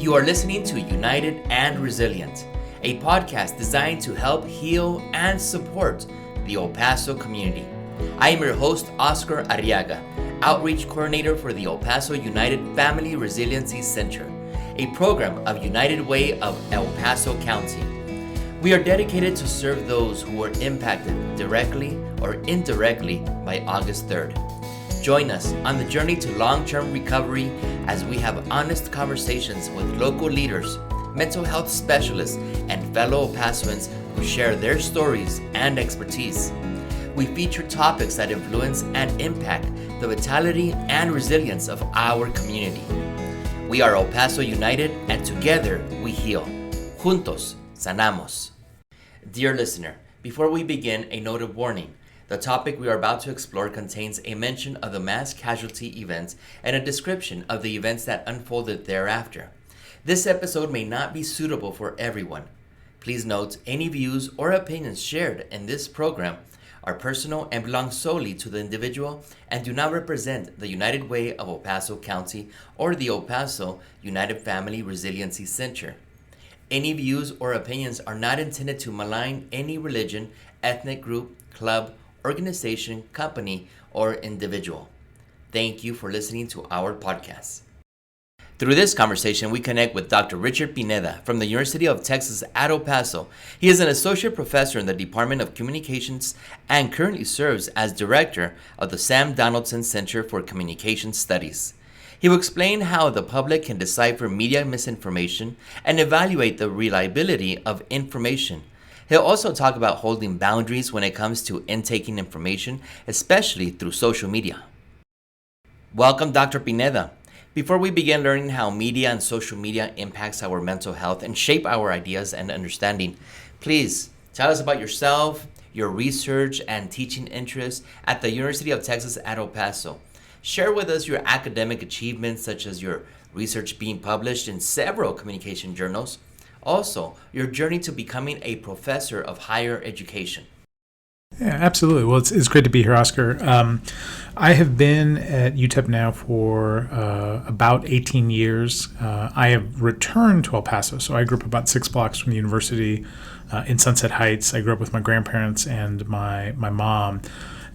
You are listening to United and Resilient, a podcast designed to help heal and support the El Paso community. I am your host, Oscar Arriaga, Outreach Coordinator for the El Paso United Family Resiliency Center, a program of United Way of El Paso County. We are dedicated to serve those who were impacted directly or indirectly by August 3rd. Join us on the journey to long-term recovery as we have honest conversations with local leaders, mental health specialists, and fellow El Pasoans who share their stories and expertise. We feature topics that influence and impact the vitality and resilience of our community. We are El Paso United, and together we heal. Juntos, sanamos. Dear listener, before we begin, a note of warning. The topic we are about to explore contains a mention of the mass casualty events and a description of the events that unfolded thereafter. This episode may not be suitable for everyone. Please note, any views or opinions shared in this program are personal and belong solely to the individual and do not represent the United Way of El Paso County or the El Paso United Family Resiliency Center. Any views or opinions are not intended to malign any religion, ethnic group, club, organization, company, or individual. Thank you for listening to our podcast. Through this conversation, we connect with Dr. Richard Pineda from the University of Texas at El Paso. He is an associate professor in the Department of Communications and currently serves as director of the Sam Donaldson Center for Communication Studies. He will explain how the public can decipher media misinformation and evaluate the reliability of information. He'll also talk about holding boundaries when it comes to intaking information, especially through social media. Welcome, Dr. Pineda. Before we begin learning how media and social media impacts our mental health and shape our ideas and understanding, please tell us about yourself, your research and teaching interests at the University of Texas at El Paso. Share with us your academic achievements, such as your research being published in several communication journals. Also, your journey to becoming a professor of higher education. Yeah, absolutely. Well, it's great to be here, Oscar. I have been at UTEP now for about 18 years. I have returned to El Paso, so I grew up about 6 blocks from the university in Sunset Heights. I grew up with my grandparents and my mom.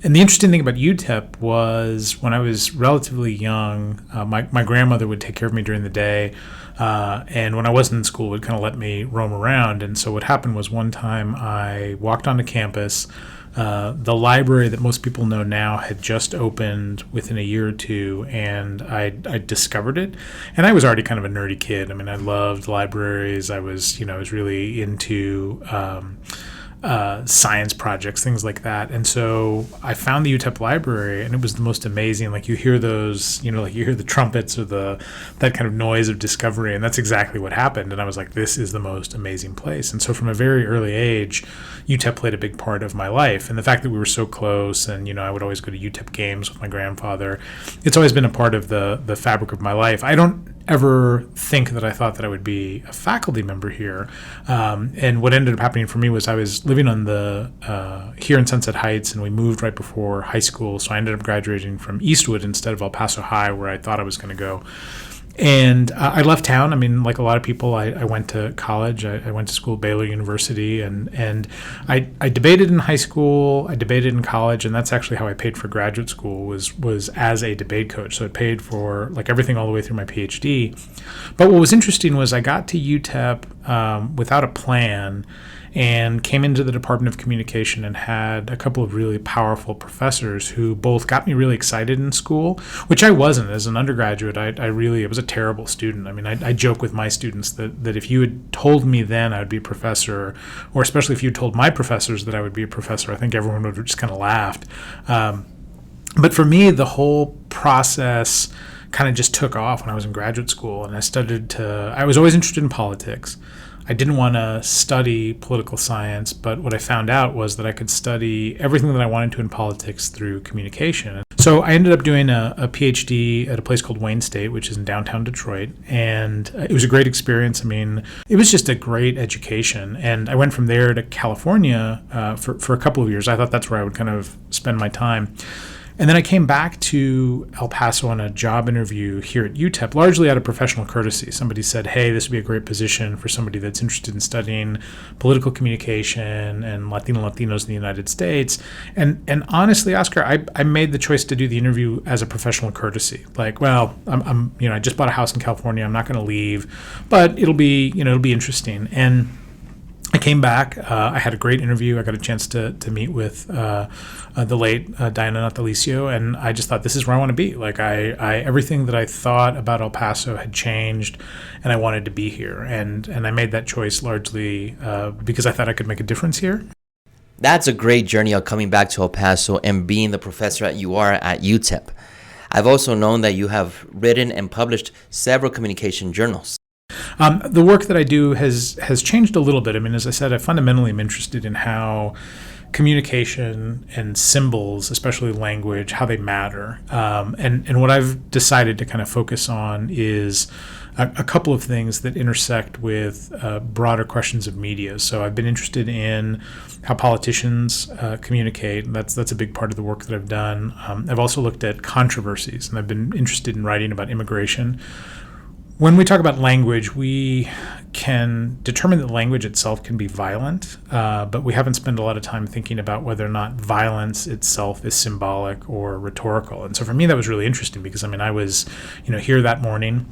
And the interesting thing about UTEP was when I was relatively young, my grandmother would take care of me during the day. And when I wasn't in school, would kind of let me roam around. And so what happened was one time I walked onto campus. The library that most people know now had just opened within a year or two, and I discovered it. And I was already kind of a nerdy kid. I mean, I loved libraries. I was really into science projects, things like that. And so I found the UTEP library, and it was the most amazing. Like, you hear those, like you hear the trumpets or that kind of noise of discovery, and that's exactly what happened. And I was like, this is the most amazing place. And so from a very early age, UTEP played a big part of my life. And the fact that we were so close, and I would always go to UTEP games with my grandfather, it's always been a part of the fabric of my life. I don't ever think that I thought that I would be a faculty member here. And what ended up happening for me was I was living on here in Sunset Heights, and we moved right before high school. So I ended up graduating from Eastwood instead of El Paso High, where I thought I was going to go. And I left town. I mean, like a lot of people, I went to college. I went to school at Baylor University, and I debated in high school. I debated in college, and that's actually how I paid for graduate school was as a debate coach. So it paid for like everything all the way through my PhD. But what was interesting was I got to UTEP without a plan, and came into the Department of Communication and had a couple of really powerful professors who both got me really excited in school, which I wasn't. As an undergraduate, I was a terrible student. I mean, I joke with my students that if you had told me then I would be a professor, or especially if you had told my professors that I would be a professor, I think everyone would have just kind of laughed. But for me, the whole process kind of just took off when I was in graduate school, and I was always interested in politics. I didn't want to study political science, but what I found out was that I could study everything that I wanted to in politics through communication. So I ended up doing a PhD at a place called Wayne State, which is in downtown Detroit, and it was a great experience. I mean, it was just a great education, and I went from there to California for a couple of years. I thought that's where I would kind of spend my time. And then I came back to El Paso on a job interview here at UTEP, largely out of professional courtesy. Somebody said, hey, this would be a great position for somebody that's interested in studying political communication and Latinos in the United States. And honestly, Oscar, I made the choice to do the interview as a professional courtesy. Like, well, I'm I just bought a house in California. I'm not going to leave, but it'll be interesting. And I came back. I had a great interview. I got a chance to meet with the late Diana Natalicio, and I just thought, this is where I want to be. Like, I everything that I thought about El Paso had changed, and I wanted to be here. And I made that choice largely because I thought I could make a difference here. That's a great journey of coming back to El Paso and being the professor that you are at UTEP. I've also known that you have written and published several communication journals. The work that I do has changed a little bit. I mean, as I said, I fundamentally am interested in how communication and symbols, especially language, how they matter. And what I've decided to kind of focus on is a couple of things that intersect with broader questions of media. So I've been interested in how politicians communicate. That's a big part of the work that I've done. I've also looked at controversies, and I've been interested in writing about immigration. When we talk about language, we can determine that language itself can be violent, but we haven't spent a lot of time thinking about whether or not violence itself is symbolic or rhetorical. And so for me, that was really interesting because, I was, here that morning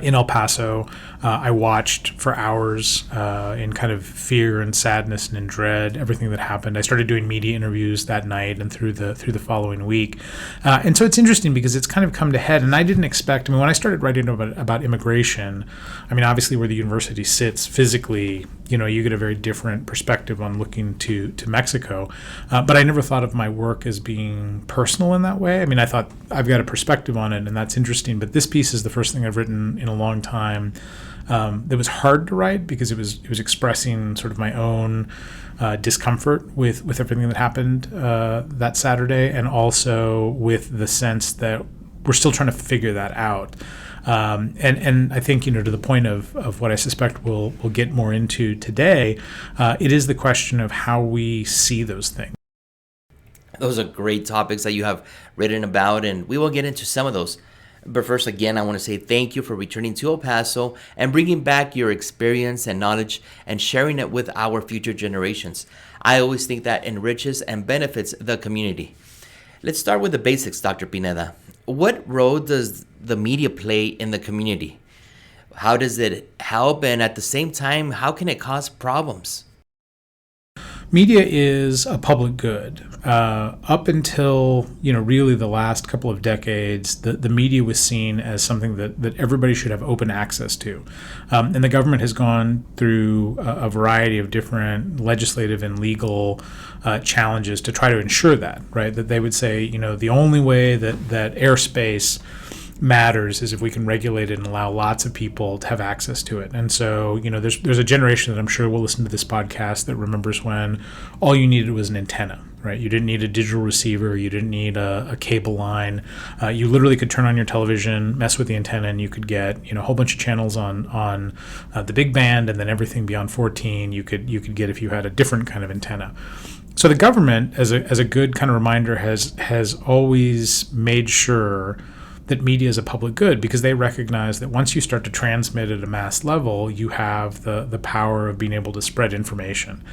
in El Paso. I watched for hours in kind of fear and sadness and in dread everything that happened. I started doing media interviews that night and through the following week, and so it's interesting because it's kind of come to head. And I didn't expect. When I started writing about immigration, obviously where the university sits physically, you get a very different perspective on looking to Mexico. But I never thought of my work as being personal in that way. I thought I've got a perspective on it, and that's interesting. But this piece is the first thing I've written in a long time that was hard to write because it was expressing sort of my own discomfort with everything that happened that Saturday, and also with the sense that we're still trying to figure that out. And I think, to the point of what I suspect we'll get more into today, it is the question of how we see those things. Those are great topics that you have written about, and we will get into some of those. But first, again, I want to say thank you for returning to El Paso and bringing back your experience and knowledge and sharing it with our future generations. I always think that enriches and benefits the community. Let's start with the basics, Dr. Pineda. What role does the media play in the community? How does it help? And at the same time, how can it cause problems? Media is a public good. Up until, really the last couple of decades, the media was seen as something that everybody should have open access to. And the government has gone through a variety of different legislative and legal challenges to try to ensure that, right? That they would say, the only way that airspace matters is if we can regulate it and allow lots of people to have access to it. And so, there's a generation that I'm sure will listen to this podcast that remembers when all you needed was an antenna, right? You didn't need a digital receiver. You didn't need a cable line. You literally could turn on your television, mess with the antenna, and you could get, a whole bunch of channels on the big band, and then everything beyond 14 you could get if you had a different kind of antenna. So the government, as a good kind of reminder, has always made sure that media is a public good because they recognize that once you start to transmit at a mass level, you have the power of being able to spread information.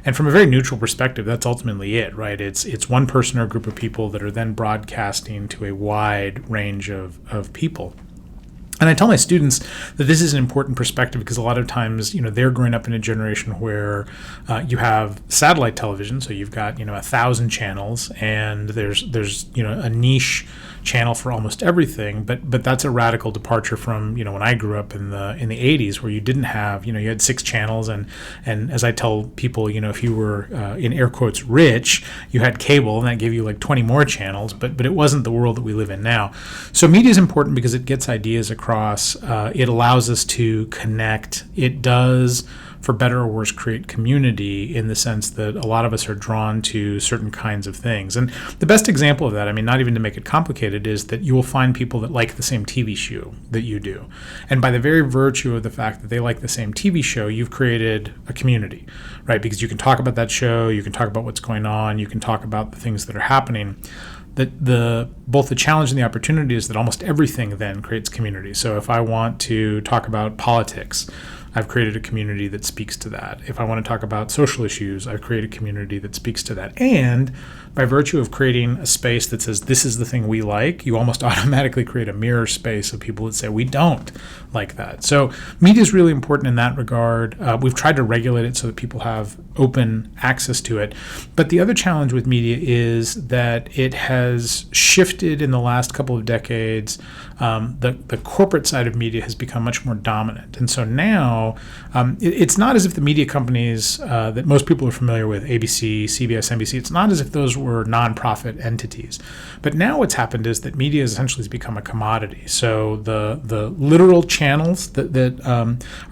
And from a very neutral perspective, that's ultimately it, right? It's one person or a group of people that are then broadcasting to a wide range of people. And I tell my students that this is an important perspective because a lot of times, they're growing up in a generation where you have satellite television, so you've got 1,000 channels, and there's a niche channel for almost everything. But that's a radical departure from when I grew up in the 80s, where you didn't have you had 6 channels, and as I tell people, if you were in air quotes rich, you had cable, and that gave you like 20 more channels. But it wasn't the world that we live in now. So media is important because it gets ideas across. It allows us to connect. It does, for better or worse, create community in the sense that a lot of us are drawn to certain kinds of things. And the best example of that, not even to make it complicated, is that you will find people that like the same TV show that you do. And by the very virtue of the fact that they like the same TV show, you've created a community, right? Because you can talk about that show, you can talk about what's going on, you can talk about the things that are happening. both the challenge and the opportunity is that almost everything then creates community. So if I want to talk about politics, I've created a community that speaks to that. If I want to talk about social issues, I've created a community that speaks to that. And by virtue of creating a space that says this is the thing we like, you almost automatically create a mirror space of people that say we don't like that. So media is really important in that regard. We've tried to regulate it so that people have open access to it. But the other challenge with media is that it has shifted in the last couple of decades. The corporate side of media has become much more dominant. And so now it's not as if the media companies that most people are familiar with, ABC, CBS, NBC, it's not as if those were nonprofit entities. But now what's happened is that media essentially has become a commodity. So the literal channels that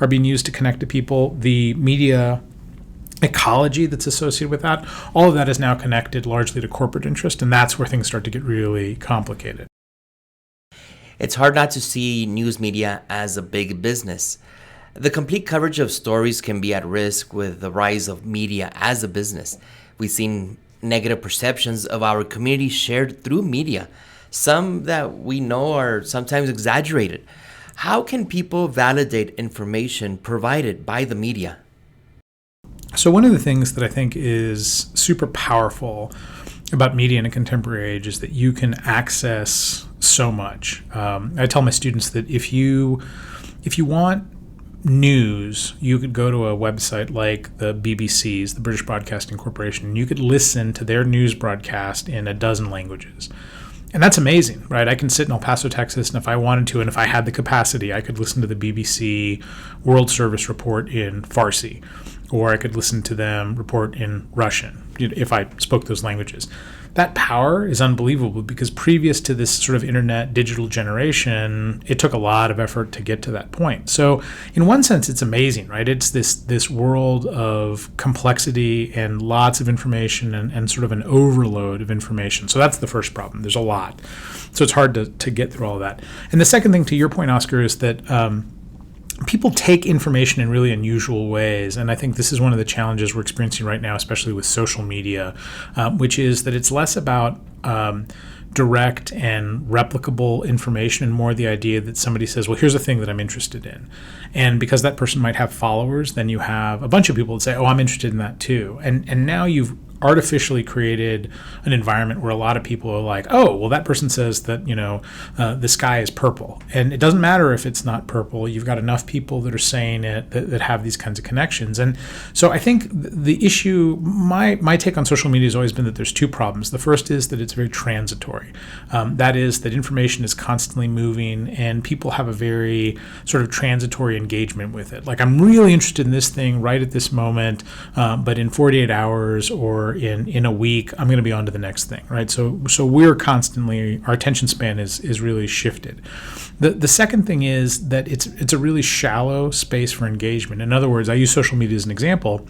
are being used to connect to people, the media ecology that's associated with that, all of that is now connected largely to corporate interest, and that's where things start to get really complicated. It's hard not to see news media as a big business. The complete coverage of stories can be at risk with the rise of media as a business. We've seen negative perceptions of our community shared through media, some that we know are sometimes exaggerated. How can people validate information provided by the media? So one of the things that I think is super powerful about media in a contemporary age is that you can access so much. I tell my students that if you want news, you could go to a website like the BBC's, the British Broadcasting Corporation, and you could listen to their news broadcast in a dozen languages. And that's amazing, right? I can sit in El Paso, Texas, and if I wanted to, and if I had the capacity, I could listen to the BBC World Service report in Farsi, or I could listen to them report in Russian, if I spoke those languages. That power is unbelievable because previous to this sort of internet digital generation, it took a lot of effort to get to that point. So in one sense, it's amazing, right? It's this world of complexity and lots of information and sort of an overload of information. So that's the first problem. There's a lot. So it's hard to get through all of that. And the second thing, to your point, Oscar, is that people take information in really unusual ways, and I think this is one of the challenges we're experiencing right now, especially with social media, which is that it's less about direct and replicable information and more the idea that somebody says, well, here's a thing that I'm interested in. And because that person might have followers, then you have a bunch of people that say, oh, I'm interested in that too. And now you've artificially created an environment where a lot of people are like, oh, well, that person says that, the sky is purple. And it doesn't matter if it's not purple. You've got enough people that are saying it that have these kinds of connections. And so I think the issue, my take on social media has always been that there's two problems. The first is that it's very transitory. That is that information is constantly moving and people have a very sort of transitory engagement with it. Like, I'm really interested in this thing right at this moment, but in 48 hours or in a week, I'm going to be on to the next thing, right? So we're constantly, our attention span is really shifted. The second thing is that it's a really shallow space for engagement. In other words, I use social media as an example.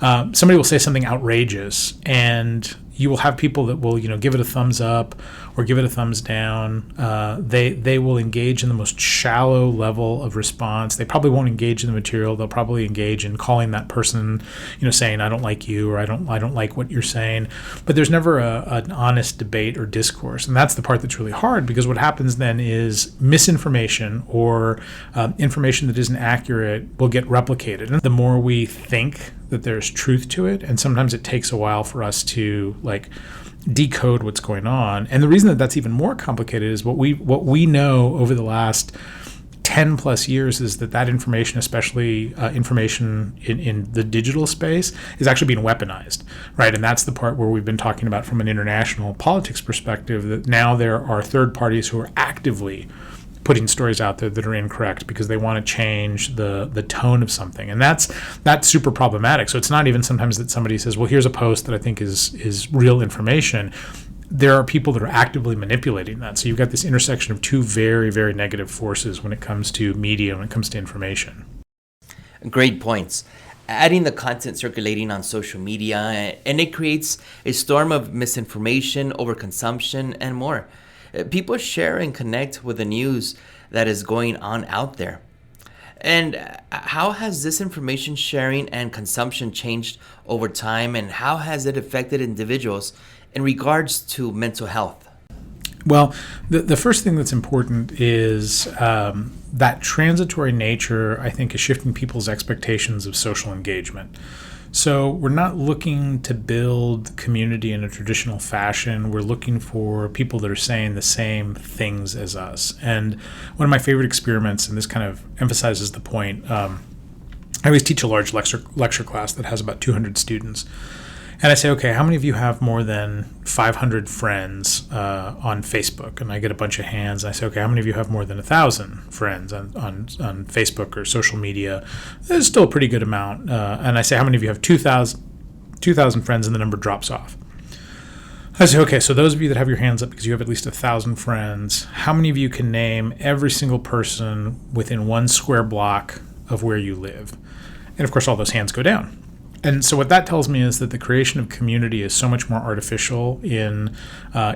Somebody will say something outrageous, and you will have people that will, give it a thumbs up or give it a thumbs down. They will engage in the most shallow level of response. They probably won't engage in the material. They'll probably engage in calling that person, saying, I don't like you, or I don't like what you're saying. But there's never an honest debate or discourse. And that's the part that's really hard, because what happens then is misinformation or information that isn't accurate will get replicated. And the more we think that there's truth to it, and sometimes it takes a while for us to decode what's going on. And the reason that that's even more complicated is what we know over the last 10 plus years is that information, especially information in the digital space, is actually being weaponized, right? And that's the part where we've been talking about from an international politics perspective, that now there are third parties who are actively putting stories out there that are incorrect because they want to change the tone of something. And that's super problematic. So it's not even sometimes that somebody says, well, here's a post that I think is real information. There are people that are actively manipulating that. So you've got this intersection of two very, very negative forces when it comes to media, when it comes to information. Great points. Adding the content circulating on social media, and it creates a storm of misinformation, overconsumption, and more. People share and connect with the news that is going on out there. And how has this information sharing and consumption changed over time, and how has it affected individuals in regards to mental health? Well, the first thing that's important is that transitory nature, I think, is shifting people's expectations of social engagement. So we're not looking to build community in a traditional fashion. We're looking for people that are saying the same things as us. And one of my favorite experiments, and this kind of emphasizes the point, I always teach a large lecture class that has about 200 students. And I say, okay, how many of you have more than 500 friends on Facebook? And I get a bunch of hands. And I say, okay, how many of you have more than 1,000 friends on Facebook or social media? There's still a pretty good amount. And I say, how many of you have 2,000 friends? And the number drops off. I say, okay, so those of you that have your hands up because you have at least 1,000 friends, how many of you can name every single person within 1 square block of where you live? And of course, all those hands go down. And so what that tells me is that the creation of community is so much more artificial in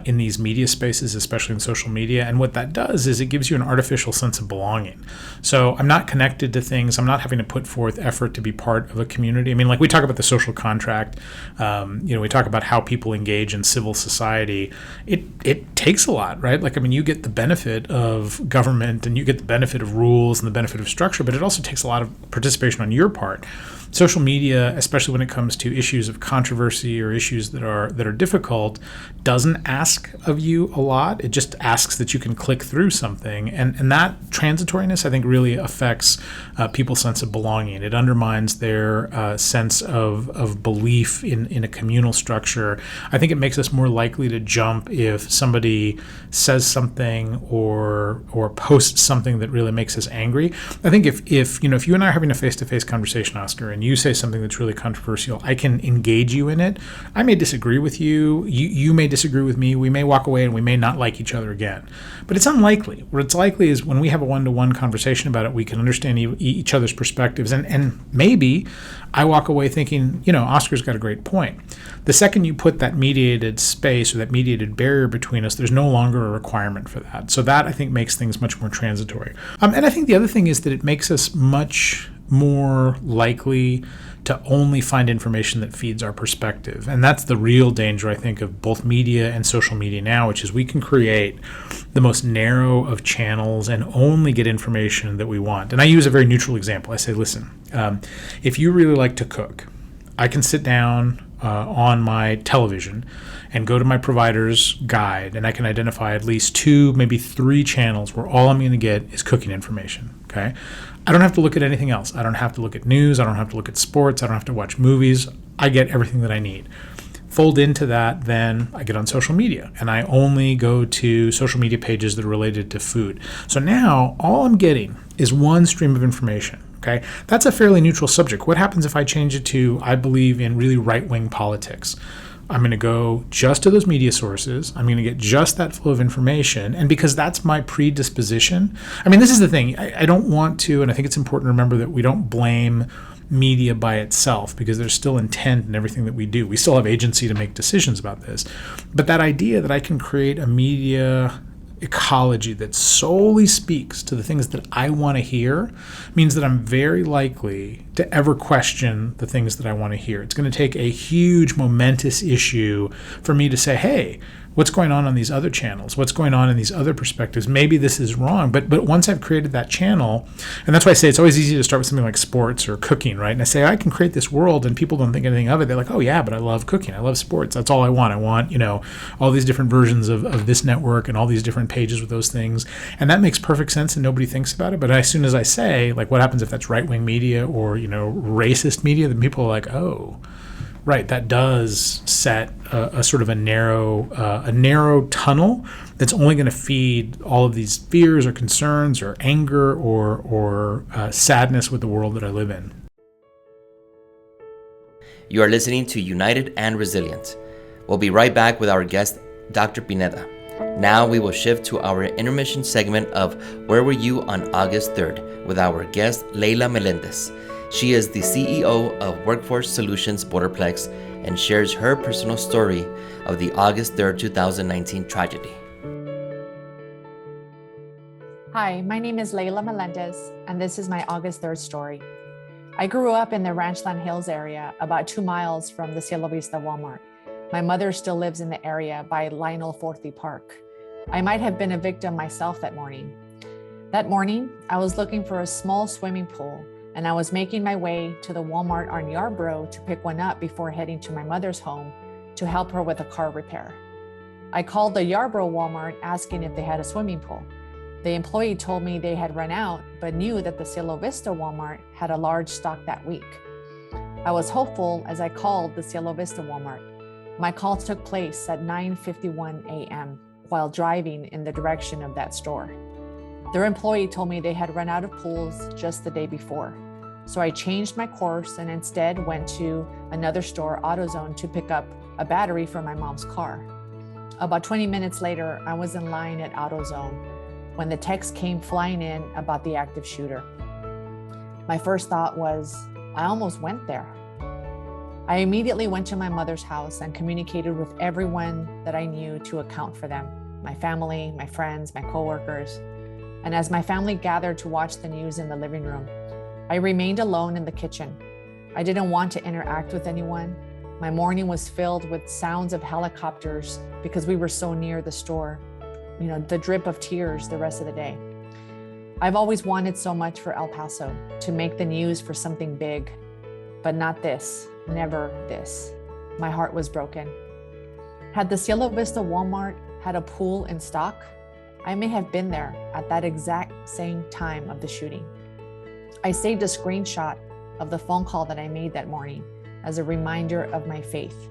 these media spaces, especially in social media. And what that does is it gives you an artificial sense of belonging. So I'm not connected to things. I'm not having to put forth effort to be part of a community. I mean, like we talk about the social contract. We talk about how people engage in civil society. It takes a lot, right? Like, I mean, you get the benefit of government and you get the benefit of rules and the benefit of structure, but it also takes a lot of participation on your part. Social media, especially when it comes to issues of controversy or issues that are difficult, doesn't ask of you a lot. It just asks that you can click through something. And that transitoriness, I think, really affects people's sense of belonging. It undermines their sense of belief in a communal structure. I think it makes us more likely to jump if somebody says something or posts something that really makes us angry. I think if you and I are having a face-to-face conversation, Oscar, and you say something that's really controversial, I can engage you in it. I may disagree with you. You may disagree with me. We may walk away and we may not like each other again. But it's unlikely. What it's likely is when we have a one-to-one conversation about it, we can understand each other's perspectives. And maybe I walk away thinking, Oscar's got a great point. The second you put that mediated space or that mediated barrier between us, there's no longer a requirement for that. So that, I think, makes things much more transitory. And I think the other thing is that it makes us much more likely to only find information that feeds our perspective. And that's the real danger, I think, of both media and social media now, which is we can create the most narrow of channels and only get information that we want. And I use a very neutral example. I say, listen, if you really like to cook, I can sit down on my television and go to my provider's guide, and I can identify at least 2, maybe 3 channels where all I'm going to get is cooking information. Okay, I don't have to look at anything else. I don't have to look at news. I don't have to look at sports. I don't have to watch movies. I get everything that I need. Fold into that, then I get on social media, and I only go to social media pages that are related to food. So now all I'm getting is one stream of information. Okay, that's a fairly neutral subject. What happens if I change it to, I believe in really right-wing politics? I'm going to go just to those media sources. I'm going to get just that flow of information. And because that's my predisposition, I mean, this is the thing. I don't want to, and I think it's important to remember that we don't blame media by itself because there's still intent in everything that we do. We still have agency to make decisions about this. But that idea that I can create a media ecology that solely speaks to the things that I want to hear means that I'm very likely to ever question the things that I want to hear. It's going to take a huge momentous issue for me to say, hey, what's going on these other channels? What's going on in these other perspectives? Maybe this is wrong, but once I've created that channel, and that's why I say it's always easy to start with something like sports or cooking, right? And I say I can create this world, and people don't think anything of it. They're like, oh yeah, but I love cooking. I love sports. That's all I want. I want, all these different versions of this network and all these different pages with those things, and that makes perfect sense, and nobody thinks about it. But as soon as I say, like, what happens if that's right-wing media or racist media, then people are like, oh. Right, that does set a sort of a narrow tunnel that's only going to feed all of these fears or concerns or anger or sadness with the world that I live in. You are listening to United and Resilient. We'll be right back with our guest, Dr. Pineda. Now we will shift to our intermission segment of Where Were You on August 3rd with our guest, Leila Melendez. She is the CEO of Workforce Solutions Borderplex and shares her personal story of the August 3rd, 2019 tragedy. Hi, my name is Leila Melendez, and this is my August 3rd story. I grew up in the Ranchland Hills area, about 2 miles from the Cielo Vista Walmart. My mother still lives in the area by Lionel Forthy Park. I might have been a victim myself that morning. That morning, I was looking for a small swimming pool, and I was making my way to the Walmart on Yarborough to pick one up before heading to my mother's home to help her with a car repair. I called the Yarborough Walmart asking if they had a swimming pool. The employee told me they had run out, but knew that the Cielo Vista Walmart had a large stock that week. I was hopeful as I called the Cielo Vista Walmart. My call took place at 9:51 a.m. while driving in the direction of that store. Their employee told me they had run out of pools just the day before. So I changed my course and instead went to another store, AutoZone, to pick up a battery for my mom's car. About 20 minutes later, I was in line at AutoZone when the text came flying in about the active shooter. My first thought was, I almost went there. I immediately went to my mother's house and communicated with everyone that I knew to account for them, my family, my friends, my coworkers. And as my family gathered to watch the news in the living room, I remained alone in the kitchen. I didn't want to interact with anyone. My morning was filled with sounds of helicopters because we were so near the store. The drip of tears the rest of the day. I've always wanted so much for El Paso, to make the news for something big, but not this, never this. My heart was broken. Had the Cielo Vista Walmart had a pool in stock, I may have been there at that exact same time of the shooting. I saved a screenshot of the phone call that I made that morning as a reminder of my faith.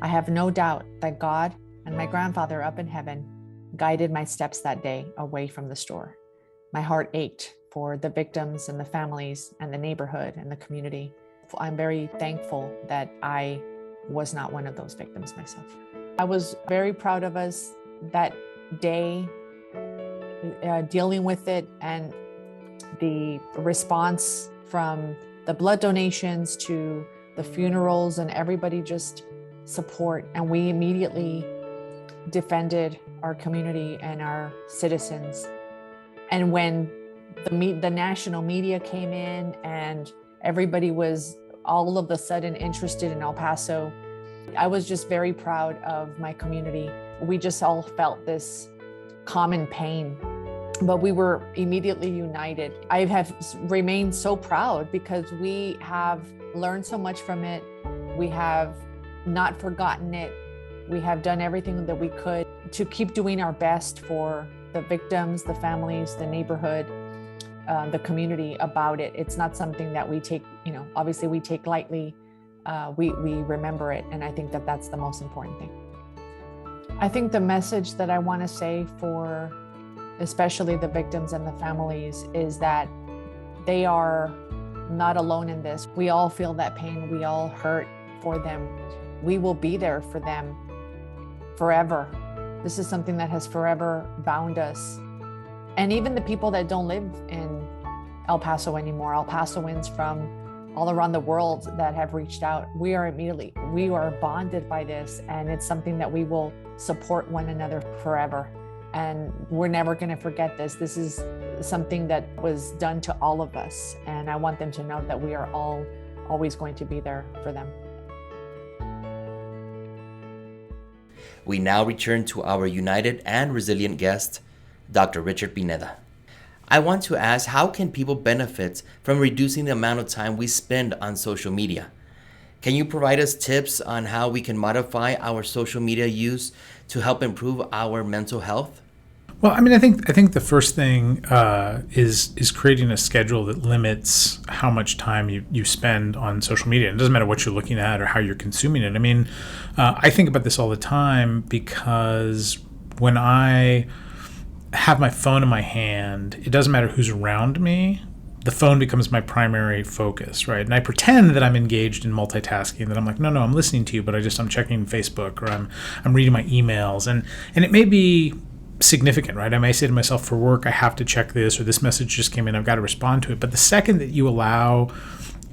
I have no doubt that God and my grandfather up in heaven guided my steps that day away from the store. My heart ached for the victims and the families and the neighborhood and the community. I'm very thankful that I was not one of those victims myself. I was very proud of us that day, dealing with it, and the response from the blood donations to the funerals and everybody just support. And we immediately defended our community and our citizens. And when the national media came in and everybody was all of a sudden interested in El Paso, I was just very proud of my community. We just all felt this common pain, but we were immediately united. I have remained so proud because we have learned so much from it. We have not forgotten it. We have done everything that we could to keep doing our best for the victims, the families, the neighborhood, the community about it. It's not something that we take, obviously we take lightly. We remember it. And I think that that's the most important thing. I think the message that I want to say for especially the victims and the families is that they are not alone in this. We all feel that pain. We all hurt for them. We will be there for them forever. This is something that has forever bound us. And even the people that don't live in El Paso anymore, El Pasoans from all around the world that have reached out, we are bonded by this, and it's something that we will support one another forever. And we're never going to forget this. This is something that was done to all of us. And I want them to know that we are all always going to be there for them. We now return to our united and resilient guest, Dr. Richard Pineda. I want to ask, how can people benefit from reducing the amount of time we spend on social media? Can you provide us tips on how we can modify our social media use to help improve our mental health? Well, I think the first thing is creating a schedule that limits how much time you spend on social media. It doesn't matter what you're looking at or how you're consuming it. I think about this all the time because when I have my phone in my hand, it doesn't matter who's around me. The phone becomes my primary focus, right? And I pretend that I'm engaged in multitasking, that I'm like, no, I'm listening to you, but I'm checking Facebook, or I'm reading my emails, and it may be significant, right? I may say to myself, for work, I have to check this, or this message just came in, I've got to respond to it. But the second that you allow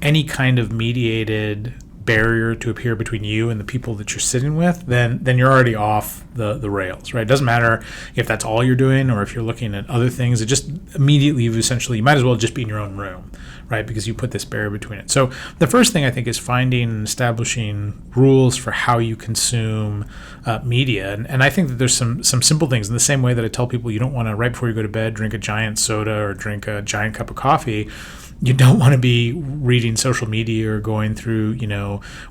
any kind of mediated barrier to appear between you and the people that you're sitting with, then you're already off the rails, right? It doesn't matter if that's all you're doing or if you're looking at other things. It just immediately, you might as well just be in your own room, right? Because you put this barrier between it. So the first thing I think is finding and establishing rules for how you consume media. And I think that there's some simple things in the same way that I tell people you don't want to, right before you go to bed, drink a giant soda or drink a giant cup of coffee. You don't want to be reading social media or going through,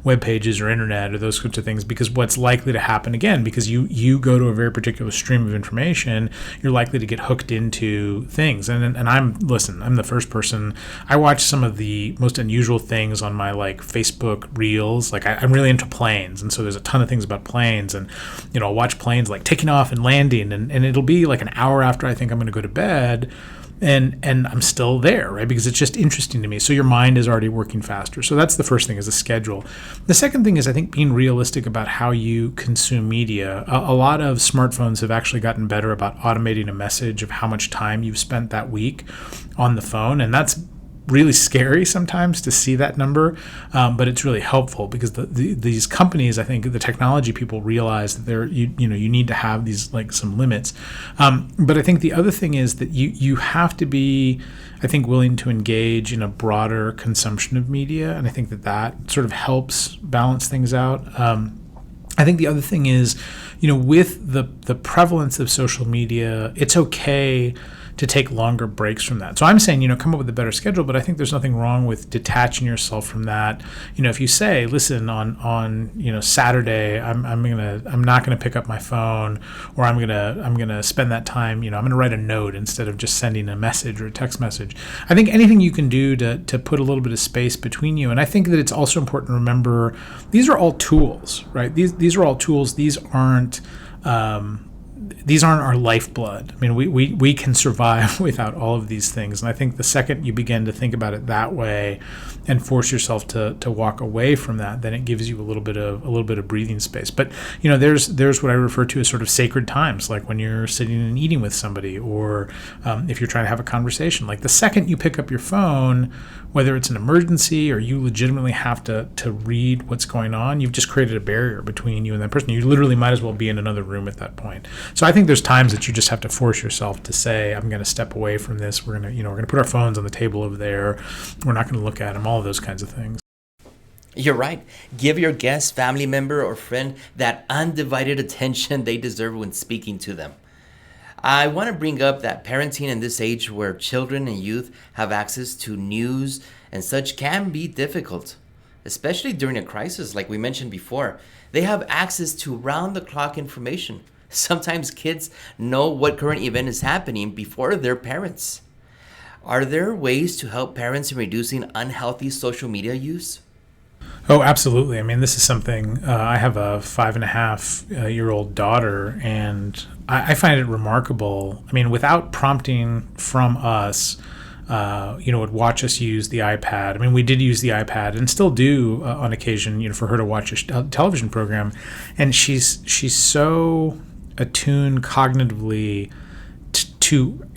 web pages or internet or those sorts of things, because what's likely to happen, again, because you go to a very particular stream of information, you're likely to get hooked into things. And I'm the first person. I watch some of the most unusual things on my Facebook Reels. I'm really into planes, and so there's a ton of things about planes, and I'll watch planes taking off and landing, and it'll be an hour after I think I'm going to go to bed. And I'm still there, right? Because it's just interesting to me. So your mind is already working faster. So that's the first thing, is a schedule. The second thing is, I think, being realistic about how you consume media. A lot of smartphones have actually gotten better about automating a message of how much time you've spent that week on the phone. And that's really scary sometimes to see that number, but it's really helpful because these companies, I think the technology people realize that you need to have these some limits. But I think the other thing is that you have to be, I think, willing to engage in a broader consumption of media, and I think that sort of helps balance things out. I think the other thing is, with the prevalence of social media, it's okay to take longer breaks from that. So I'm saying, come up with a better schedule, but I think there's nothing wrong with detaching yourself from that. If you say, listen, on Saturday, I'm not gonna pick up my phone, or I'm gonna spend that time, I'm gonna write a note instead of just sending a message or a text message. I think anything you can do to put a little bit of space between you. And I think that it's also important to remember these are all tools, right? These are all tools. These aren't our lifeblood. I mean, we can survive without all of these things. And I think the second you begin to think about it that way and force yourself to walk away from that, then it gives you a little bit of breathing space. But there's what I refer to as sort of sacred times, like when you're sitting and eating with somebody, or if you're trying to have a conversation. The second you pick up your phone, whether it's an emergency or you legitimately have to read what's going on, you've just created a barrier between you and that person. You literally might as well be in another room at that point. So I think there's times that you just have to force yourself to say, I'm going to step away from this. We're going to put our phones on the table over there. We're not going to look at them, all of those kinds of things. You're right. Give your guest, family member, or friend that undivided attention they deserve when speaking to them. I want to bring up that parenting in this age where children and youth have access to news and such can be difficult, especially during a crisis like we mentioned before. They have access to round-the-clock information. Sometimes kids know what current event is happening before their parents. Are there ways to help parents in reducing unhealthy social media use? Oh, absolutely. I mean, this is something, I have a 5.5-year-old daughter, and I find it remarkable. I mean, without prompting from us, would watch us use the iPad. I mean, we did use the iPad and still do on occasion, for her to watch a television program. And she's so attuned cognitively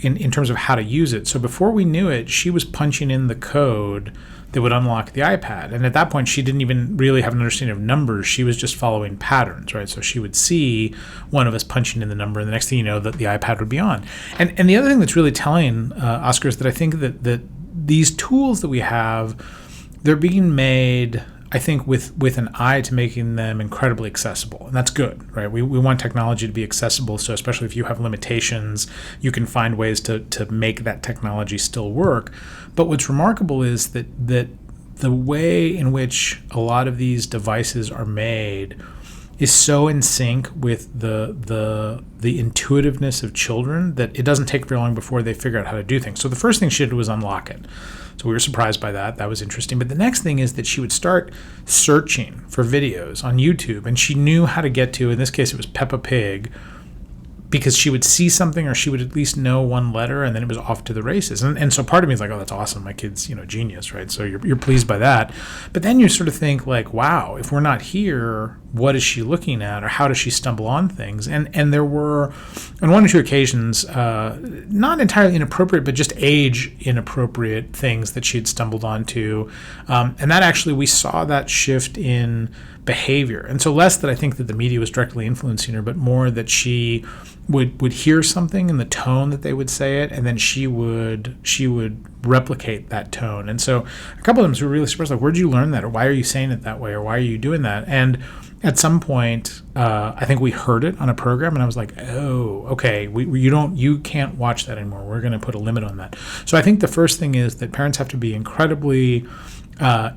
in terms of how to use it. So before we knew it, she was punching in the code that would unlock the iPad. And at that point, she didn't even really have an understanding of numbers. She was just following patterns, right? So she would see one of us punching in the number, and the next thing you know, that the iPad would be on. And the other thing that's really telling, Oscar, is that I think that these tools that we have, they're being made, I think, with an eye to making them incredibly accessible. And that's good, right? We want technology to be accessible, so especially if you have limitations, you can find ways to make that technology still work. But what's remarkable is that the way in which a lot of these devices are made is so in sync with the intuitiveness of children that it doesn't take very long before they figure out how to do things. So the first thing she did was unlock it. So we were surprised by that. That was interesting. But the next thing is that she would start searching for videos on YouTube, and she knew how to get to, in this case, it was Peppa Pig, because she would see something, or she would at least know one letter, and then it was off to the races. And so part of me is like, oh, that's awesome. My kid's, genius, right? So you're pleased by that. But then you sort of think like, wow, if we're not here, what is she looking at, or how does she stumble on things? And there were, on one or two occasions, not entirely inappropriate, but just age inappropriate things that she had stumbled onto. And that actually, we saw that shift in behavior. And so less that I think that the media was directly influencing her, but more that she would hear something in the tone that they would say it, and then she would replicate that tone. And so a couple of them were really surprised, like, where'd you learn that? Or why are you saying it that way? Or why are you doing that? And at some point, I think we heard it on a program, and I was like, oh, okay, you can't watch that anymore. We're going to put a limit on that. So I think the first thing is that parents have to be incredibly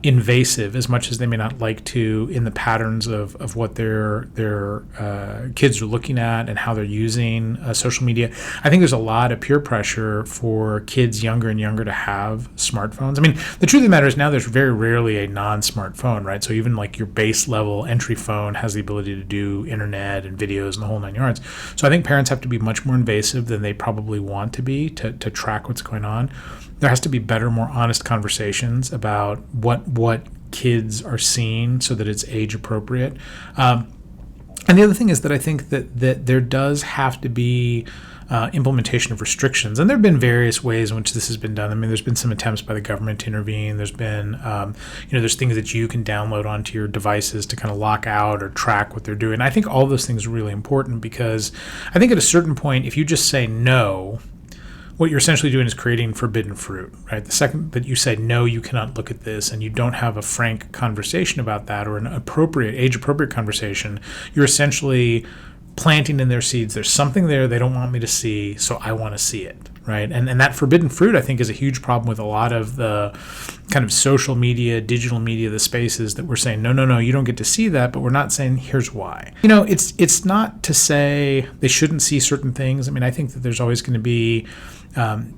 invasive, as much as they may not like to, in the patterns of what their kids are looking at and how they're using social media. I think there's a lot of peer pressure for kids younger and younger to have smartphones. I mean, the truth of the matter is now there's very rarely a non-smartphone, right? So even like your base level entry phone has the ability to do internet and videos and the whole nine yards. So I think parents have to be much more invasive than they probably want to be to track what's going on. There has to be better, more honest conversations about what kids are seeing so that it's age appropriate. And the other thing is that I think that there does have to be implementation of restrictions. And there have been various ways in which this has been done. I mean, there's been some attempts by the government to intervene. There's been, there's things that you can download onto your devices to kind of lock out or track what they're doing. I think all those things are really important, because I think at a certain point, if you just say no, what you're essentially doing is creating forbidden fruit, right? The second that you say, no, you cannot look at this, and you don't have a frank conversation about that, or an age-appropriate conversation, you're essentially planting in their seeds, there's something there they don't want me to see, so I want to see it, right? And that forbidden fruit, I think, is a huge problem with a lot of the kind of social media, digital media, the spaces that we're saying, no, you don't get to see that, but we're not saying here's why. It's not to say they shouldn't see certain things. I mean, I think that there's always going to be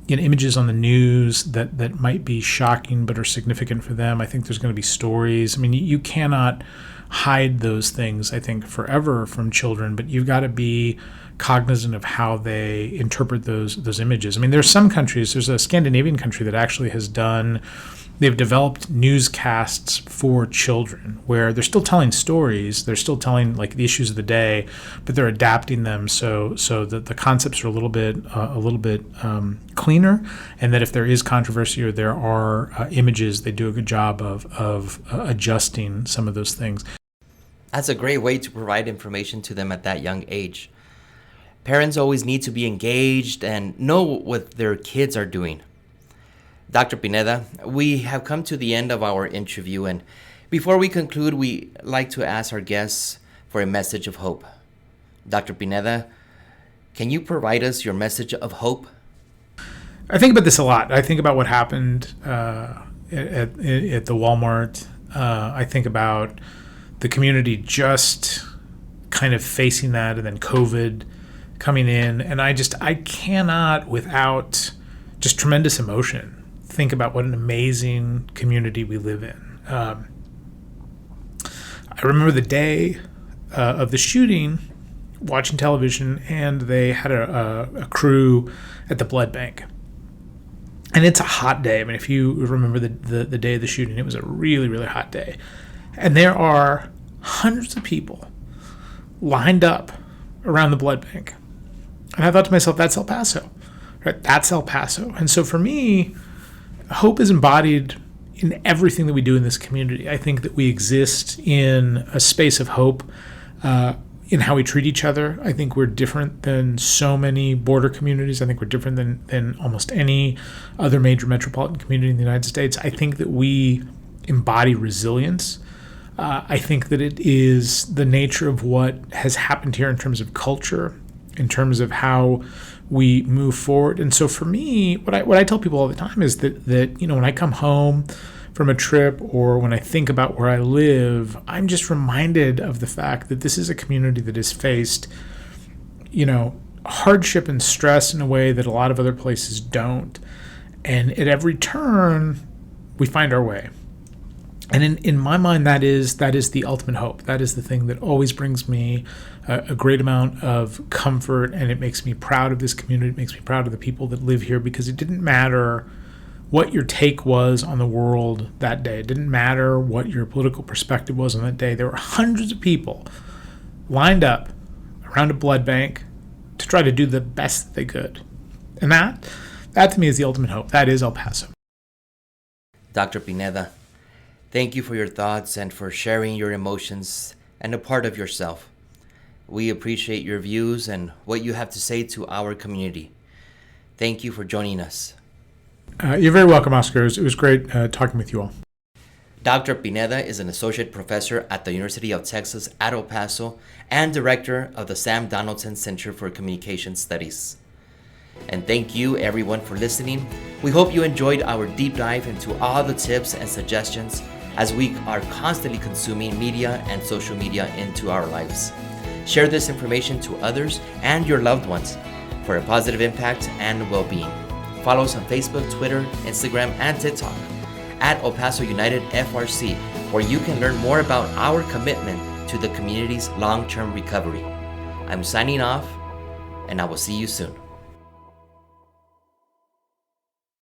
images on the news that might be shocking but are significant for them. I think there's going to be stories. I mean, you cannot hide those things, I think, forever from children, but you've got to be cognizant of how they interpret those images. I mean, there's some countries, there's a Scandinavian country that actually they've developed newscasts for children where they're still telling stories, they're still telling like the issues of the day, but they're adapting them so that the concepts are a little bit cleaner, and that if there is controversy or there are images, they do a good job of adjusting some of those things. That's a great way to provide information to them at that young age. Parents always need to be engaged and know what their kids are doing. Dr. Pineda, we have come to the end of our interview, and before we conclude, we like to ask our guests for a message of hope. Dr. Pineda, can you provide us your message of hope? I think about this a lot. I think about what happened at the Walmart. I think about the community just kind of facing that, and then COVID coming in. And I cannot, without just tremendous emotion, think about what an amazing community we live in. I remember the day of the shooting, watching television, and they had a crew at the blood bank. And it's a hot day. I mean, if you remember the day of the shooting, it was a really, really hot day. And there are hundreds of people lined up around the blood bank. And I thought to myself, that's El Paso, right? That's El Paso. And so for me, hope is embodied in everything that we do in this community. I think that we exist in a space of hope in how we treat each other. I think we're different than so many border communities. I think we're different than almost any other major metropolitan community in the United States. I think that we embody resilience. I think that it is the nature of what has happened here in terms of culture, in terms of how we move forward. And so for me, what I tell people all the time is that when I come home from a trip, or when I think about where I live, I'm just reminded of the fact that this is a community that has faced, hardship and stress in a way that a lot of other places don't. And at every turn, we find our way. And in my mind, that is the ultimate hope. That is the thing that always brings me a great amount of comfort, and it makes me proud of this community. It makes me proud of the people that live here, because it didn't matter what your take was on the world that day. It didn't matter what your political perspective was on that day. There were hundreds of people lined up around a blood bank to try to do the best that they could. And that to me is the ultimate hope. That is El Paso. Dr. Pineda, thank you for your thoughts and for sharing your emotions and a part of yourself. We appreciate your views and what you have to say to our community. Thank you for joining us. You're very welcome, Oscar. It was great talking with you all. Dr. Pineda is an associate professor at the University of Texas at El Paso and director of the Sam Donaldson Center for Communication Studies. And thank you, everyone, for listening. We hope you enjoyed our deep dive into all the tips and suggestions as we are constantly consuming media and social media into our lives. Share this information to others and your loved ones for a positive impact and well-being. Follow us on Facebook, Twitter, Instagram, and TikTok at El Paso United FRC, where you can learn more about our commitment to the community's long-term recovery. I'm signing off, and I will see you soon.